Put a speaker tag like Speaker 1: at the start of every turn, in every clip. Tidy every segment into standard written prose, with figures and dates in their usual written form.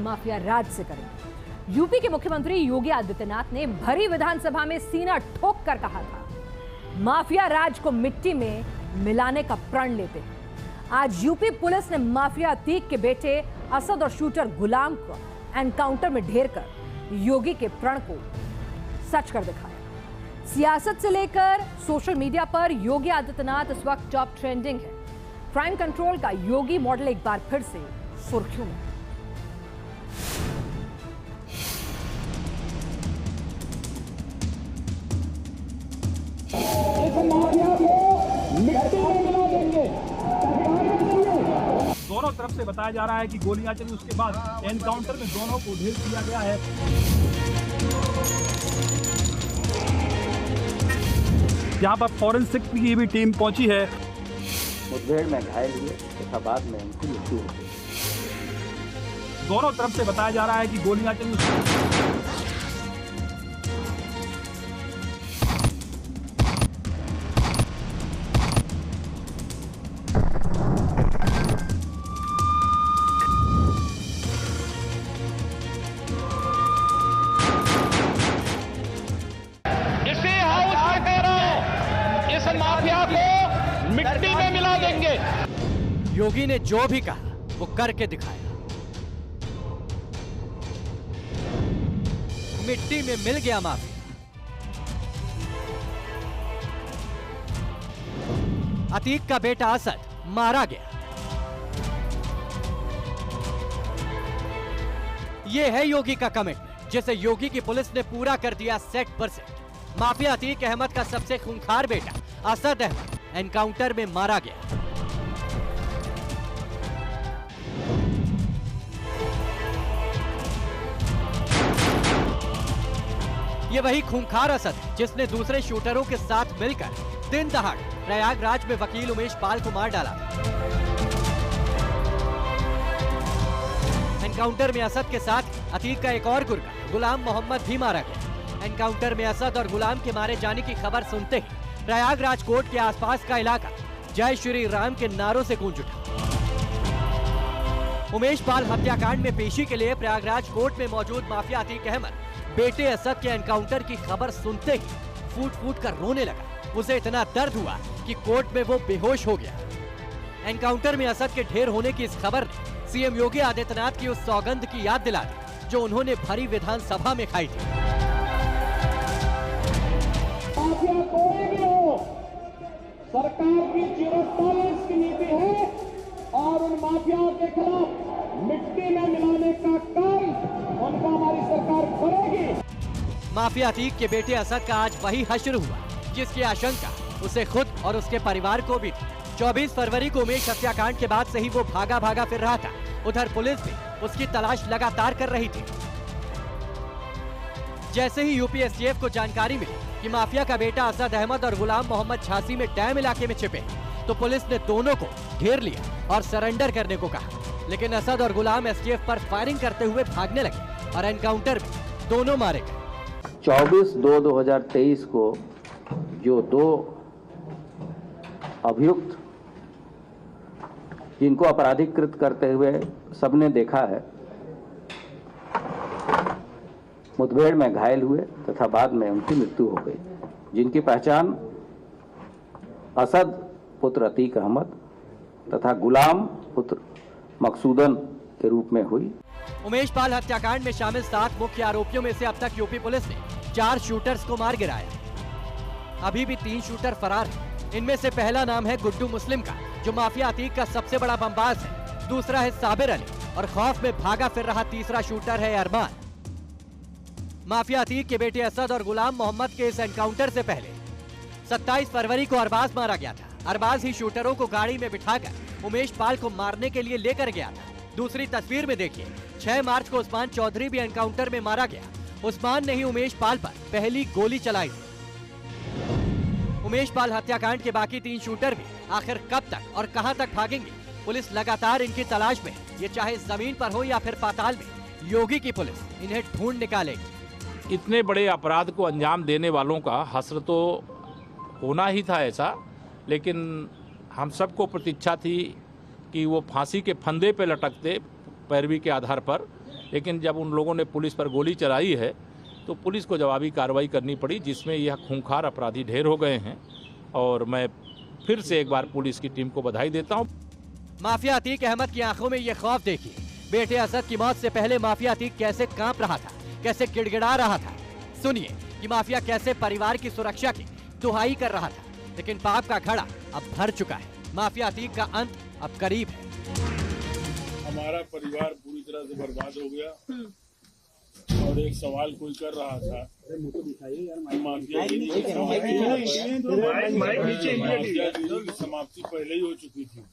Speaker 1: Mafia राज से करेंगे। UP के मुख्यमंत्री योगी आदित्यनाथ ने भरी विधानसभा में सीना ठोक कर कहा था, माफिया राज को मिट्टी में मिलाने का प्रण लेते हैं। आज यूपी पुलिस ने माफिया अतीक के बेटे असद और शूटर गुलाम को एनकाउंटर में ढेर कर योगी के प्रण को सच कर दिखाया। सियासत से लेकर सोशल मीडिया पर योगी आदित्यनाथ इस वक्त टॉप ट्रेंडिंग है। क्राइम कंट्रोल का योगी मॉडल एक बार फिर से सुर्खियों में।
Speaker 2: दोनों तरफ से बताया जा रहा है कि गोलियां चली, उसके बाद एनकाउंटर में दोनों को ढेर किया गया है। यहाँ पर फॉरेंसिक की भी टीम पहुंची है।
Speaker 3: मुठभेड़ में घायल हुए तथा बाद में उनकी मृत्यु हो गई।
Speaker 2: दोनों तरफ से बताया जा रहा है कि गोलियां चली।
Speaker 4: माफिया को मिट्टी में मिला देंगे।
Speaker 5: योगी ने जो भी कहा वो करके दिखाया। मिट्टी में मिल गया माफिया। अतीक का बेटा असद मारा गया। यह है योगी का कमिटमेंट, जिसे योगी की पुलिस ने पूरा कर दिया 100%। माफिया अतीक अहमद का सबसे खूंखार बेटा असद अहमद एनकाउंटर में मारा गया। ये वही खूंखार असद है जिसने दूसरे शूटरों के साथ मिलकर दिन दहाड़े प्रयागराज में वकील उमेश पाल को मार डाला। एनकाउंटर में असद के साथ अतीक का एक और गुर्गा गुलाम मोहम्मद भी मारा गया। एनकाउंटर में असद और गुलाम के मारे जाने की खबर सुनते ही प्रयागराज कोर्ट के आसपास का इलाका जय श्री राम के नारों से गूंज उठा। उमेश पाल हत्याकांड में पेशी के लिए प्रयागराज कोर्ट में मौजूद माफिया अतीक अहमद बेटे असद के एनकाउंटर की खबर सुनते ही फूट फूट कर रोने लगा। उसे इतना दर्द हुआ कि कोर्ट में वो बेहोश हो गया। एनकाउंटर में असद के ढेर होने की इस खबर ने सीएम योगी आदित्यनाथ की उस सौगंध की याद दिला दी जो उन्होंने भरी विधानसभा में खाई थी।
Speaker 4: माफिया कोई भी हो, सरकार की जीरो टॉलरेंस की नीति है और उन माफियाओं के खिलाफ मिट्टी में मिलाने का काम उनका हमारी सरकार करेगी।
Speaker 5: माफिया अतीक के बेटे असद का आज वही हश्र हुआ जिसकी आशंका उसे खुद और उसके परिवार को भी थी। 24 फरवरी को उमेश हत्याकांड के बाद से ही वो भागा भागा फिर रहा था। उधर पुलिस भी उसकी तलाश लगातार कर रही थी। जैसे ही यूपी एसटीएफ को जानकारी मिली कि माफिया का बेटा असद अहमद और गुलाम मोहम्मद झांसी में डैम इलाके में छिपे, तो पुलिस ने दोनों को घेर लिया और सरेंडर करने को कहा। लेकिन असद और गुलाम एसटीएफ पर फायरिंग करते हुए भागने लगे और एनकाउंटर में दोनों मारे गए।
Speaker 3: 24/2/2023 को जो दो अभियुक्त जिनको अपराधीकृत करते हुए सबने देखा है, मुठभेड़ में घायल हुए तथा बाद में उनकी मृत्यु हो गई, जिनकी पहचान असद पुत्र अतीक अहमद तथा गुलाम पुत्र मकसूदन के रूप में हुई।
Speaker 5: उमेश पाल हत्याकांड में शामिल 7 मुख्य आरोपियों में से अब तक यूपी पुलिस ने 4 शूटर्स को मार गिराया। अभी भी 3 शूटर फरार हैं। इनमें से पहला नाम है गुड्डू मुस्लिम का, जो माफिया अतीक का सबसे बड़ा बमबाज है। दूसरा है साबिर अली और खौफ में भागा फिर रहा तीसरा शूटर है अरमान। माफिया अतीक के बेटे असद और गुलाम मोहम्मद के इस एनकाउंटर से पहले 27 फरवरी को अरबाज मारा गया था। अरबाज ही शूटरों को गाड़ी में बिठाकर उमेश पाल को मारने के लिए लेकर गया था। दूसरी तस्वीर में देखिए, 6 मार्च को उस्मान चौधरी भी एनकाउंटर में मारा गया। उस्मान ने ही उमेश पाल पर पहली गोली चलाई थी। उमेश पाल हत्याकांड के बाकी 3 शूटर भी आखिर कब तक और कहां तक भागेंगे? पुलिस लगातार इनकी तलाश में है। ये चाहे जमीन पर हो या फिर पाताल में, योगी की पुलिस इन्हें ढूंढ निकालेगी।
Speaker 6: इतने बड़े अपराध को अंजाम देने वालों का हश्र तो होना ही था ऐसा, लेकिन हम सबको प्रतीक्षा थी कि वो फांसी के फंदे पे लटकते पैरवी के आधार पर, लेकिन जब उन लोगों ने पुलिस पर गोली चलाई है तो पुलिस को जवाबी कार्रवाई करनी पड़ी, जिसमें यह खूंखार अपराधी ढेर हो गए हैं। और मैं फिर से एक बार पुलिस की टीम को बधाई देता हूं।
Speaker 5: माफिया अतीक अहमद की आंखों में ये खौफ देखिए, बेटे असद की मौत से पहले माफिया अतीक कैसे कांप रहा था, कैसे गिड़गिड़ा रहा था। सुनिए कि माफिया कैसे परिवार की सुरक्षा की दुहाई कर रहा था, लेकिन पाप का घड़ा अब भर चुका है। माफिया अतीक का अंत अब करीब है।
Speaker 7: हमारा परिवार पूरी तरह से बर्बाद हो गया और एक सवाल कोई कर रहा था, माफिया गिरी की समाप्ति पहले ही हो चुकी थी,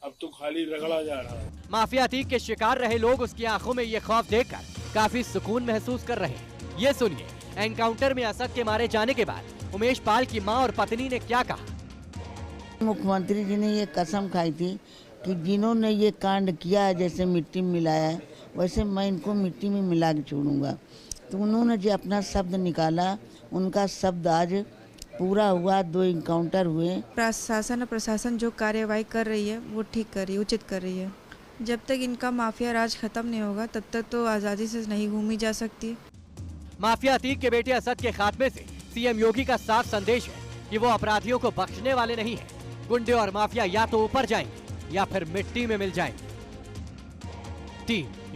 Speaker 7: अब तो खाली रगड़ा जा रहा है।
Speaker 5: माफिया अतीक के शिकार रहे लोग उसकी आंखों में ये खौफ देखकर काफी सुकून महसूस कर रहे हैं। ये सुनिए एनकाउंटर में असद के मारे जाने के बाद उमेश पाल की मां और पत्नी ने क्या कहा।
Speaker 8: मुख्यमंत्री जी ने ये कसम खाई थी कि जिन्होंने ये कांड किया है, जैसे मिट्टी में मिलाया है, वैसे मैं इनको मिट्टी में मिला के छोड़ूंगा। तो उन्होंने जो अपना शब्द निकाला, उनका शब्द आज पूरा हुआ। 2 इनकाउंटर हुए।
Speaker 9: प्रशासन और प्रशासन जो कार्यवाही कर रही है वो ठीक कर रही है, उचित कर रही है। जब तक इनका माफिया राज खत्म नहीं होगा तब तक तो आज़ादी से नहीं घूमी जा सकती।
Speaker 5: माफिया अतीक के बेटे असद के खात्मे से सीएम योगी का साफ संदेश है कि वो अपराधियों को बख्शने वाले नहीं हैं। गुंडे और माफिया या तो ऊपर जाएंगे या फिर मिट्टी में मिल जाएंगे। टीम